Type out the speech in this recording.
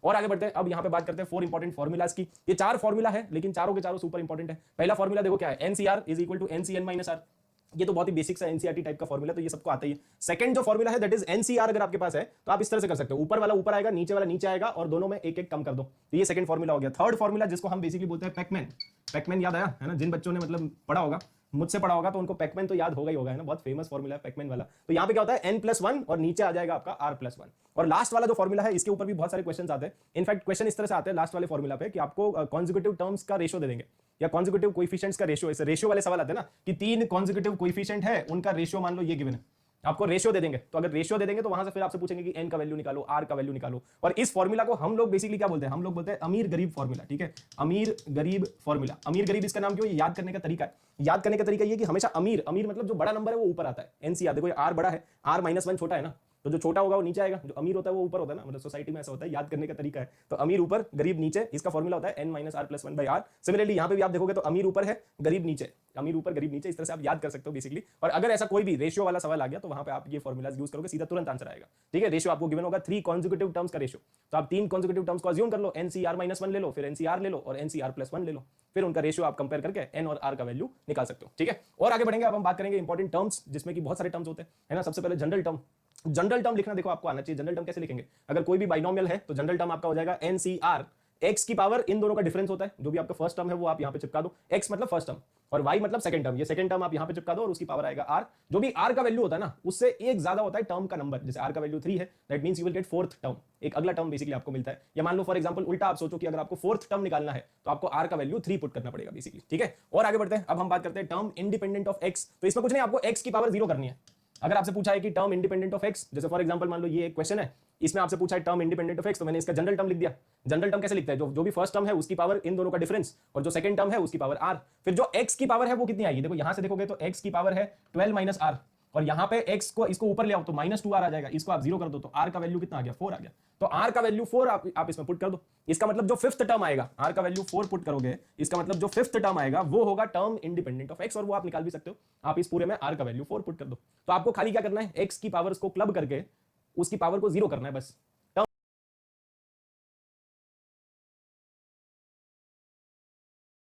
और आगे बढ़ते हैं, अब यहाँ पे बात करते हैं 4 इंपॉर्टेंट फॉर्मुलाज की। ये 4 फॉर्मुला है लेकिन चारों के चारों सुपर इंपॉर्टेंट है। पहला फॉर्मुला देखो क्या है, nCr is equal to nCn minus r. ये तो बहुत ही बेसिक सा एनसीईआरटी टाइप का फॉर्मुला, तो ये सबको आता ही है। सेकंड जो फॉर्मुला है दैट इज एनसीआर, अगर आपके पास है तो आप इस तरह से कर सकते हो, ऊपर वाला ऊपर आएगा, नीचे वाला नीचे आएगा, और दोनों में एक एक कम कर दो, तो ये सेकंड फॉर्मुला हो गया। थर्ड फॉर्मुला जिसको हम बेसिकली बोलते हैं पैकमैन। पैकमैन याद आया है ना, जिन बच्चों ने मतलब पढ़ा होगा, मुझसे पढ़ा होगा तो उनको पैकमैन तो याद होगा ही होगा, है ना, बहुत फेमस फॉर्मुला है पैकमैन वाला। तो यहाँ पे क्या होता है n+1 और नीचे आ जाएगा आपका r+1। और लास्ट वाला जो फॉर्मुला है इसके ऊपर भी बहुत सारे क्वेश्चन आते हैं। इनफैक्ट क्वेश्चन इस तरह से आते हैं लास्ट वाले फॉर्मुला पे कि आपको कॉन्जिक्यूटिव टर्म्स का रेशियो दे देंगे या कॉन्जिक्यूटिव कोएफिशिएंट्स का रेशियो, ऐसे रेशियो वाले सवाल आते हैं ना कि 3 कॉन्जिक्यूटिव कोएफिशिएंट है, उनका रेशियो मान लो ये गिवन है, आपको रेशियो दे देंगे। तो अगर रेशियो दे देंगे तो वहां से फिर आपसे पूछेंगे कि n का वैल्यू निकालो, r का वैल्यू निकालो। और इस फॉर्मूला को हम लोग बेसिकली क्या बोलते हैं, हम लोग बोलते हैं अमीर गरीब फॉर्मूला। ठीक है, अमीर गरीब फॉर्मूला। अमीर गरीब इसका नाम क्यों, ये याद करने का तरीका है। याद करने का तरीका ये कि हमेशा अमीर, अमीर मतलब जो बड़ा नंबर है वो ऊपर आता है। एनसीआर देखो, r बड़ा है, r-1 छोटा है ना, तो जो छोटा होगा वो नीचे आएगा, जो अमीर होता है वो ऊपर होता है ना, मतलब सोसाइटी में ऐसा होता है, याद करने का तरीका है। तो अमीर ऊपर गरीब नीचे, इसका फॉर्मूला होता है n-r+1/r। सिमिलरली यहाँ पे भी आप देखोगे तो अमीर ऊपर है, गरीब नीचे, अमीर ऊपर गरीब नीचे, इस तरह से आप याद कर सकते हो बेसिकली। और अगर ऐसा कोई भी रेशियो वाला सवाल आ गया तो वहां पे आप ये फॉर्मूलाज यूज करोगे, सीधा तुरंत आंसर आएगा। ठीक है, रेशियो आपको गिवन होगा 3 कॉन्जिक्यूटिव टर्म्स का रेशियो, तो आप 3 कॉन्जिक्यूटिव टर्म्स को अज्यूम कर लो, NCR-1 ले लो, फिर NCR ले लो और NCR+1 ले लो, फिर उनका रेशियो आप कंपेयर करके n और r का वैल्यू निकाल सकते हो। ठीक है, और आगे बढ़ेंगे, अब हम बात करेंगे इंपॉर्टेंट टर्म्स, जिसमें कि बहुत सारे टर्म्स होते हैं, है ना। सबसे पहले जनरल टर्म। जनरल टर्म लिखना देखो आपको आना चाहिए। जनरल टर्म कैसे लिखेंगे, अगर कोई भी बाइनोमियल है तो जनरल टर्म आपका हो जाएगा NCR। x की पावर, इन दोनों का डिफरेंस होता है, जो भी आपका फर्स्ट टर्म है वो आप यहां पे चिपका दो, x मतलब फर्स्ट टर्म और y मतलब सेकंड टर्म, ये सेकंड टर्म आप यहां पे चिपका दो और उसकी पावर आएगा r। जो भी r का वैल्यू होता है ना उससे एक ज्यादा होता है टर्म का नंबर, जैसे r का वैल्यू 3 है, that means you will get fourth term, एक अगला टर्म बेसिकली आपको मिलता है। या मान लो फॉर एग्जांपल उल्टा आप सोचो कि अगर आपको फोर्थ टर्म निकालना है तो आपको r का वैल्यू 3 पुट करना पड़ेगा बेसिकली। ठीक है, और आगे बढ़ते हैं, अब हम बात करते हैं टर्म इंडिपेंडेंट ऑफ x। तो इसमें कुछ नहीं, आपको x की पावर 0 करनी है। अगर आपसे पूछा है कि टर्म इंडिपेंडेंट ऑफ x, जैसे फॉर एग्जांपल मान लो ये एक क्वेश्चन है, इसमें आपसे पूछा है टर्म इंडिपेंडेंट ऑफ x, तो मैंने इसका जनरल टर्म लिख दिया। जनरल टर्म कैसे लिखता है, जो भी फर्स्ट टर्म है उसकी पावर इन दोनों का डिफरेंस, और जो सेकंड टर्म है उसकी पावर r। फिर जो x की पावर है वो कितनी आएगी, देखो यहां से देखोगे तो x की पावर है 12 - r, और यहां पे x को इसको ऊपर ले आओ तो -2r आ जाएगा, इसको आप 0 कर दो तो r का वैल्यू कितना आ गया, 4 आ गया। तो r का वैल्यू 4 आप इसमें पुट कर दो। इसका मतलब जो फिफ्थ टर्म आएगा, r का वैल्यू 4 पुट करोगे, इसका मतलब जो फिफ्थ टर्म आएगा वो होगा टर्म इंडिपेंडेंट ऑफ x, और वो आप निकाल भी सकते हो। आप इस पूरे में r का वैल्यू 4 पुट कर दो। तो आपको खाली क्या करना है, x की पावर्स को क्लब करके उसकी पावर को 0 करना है बस।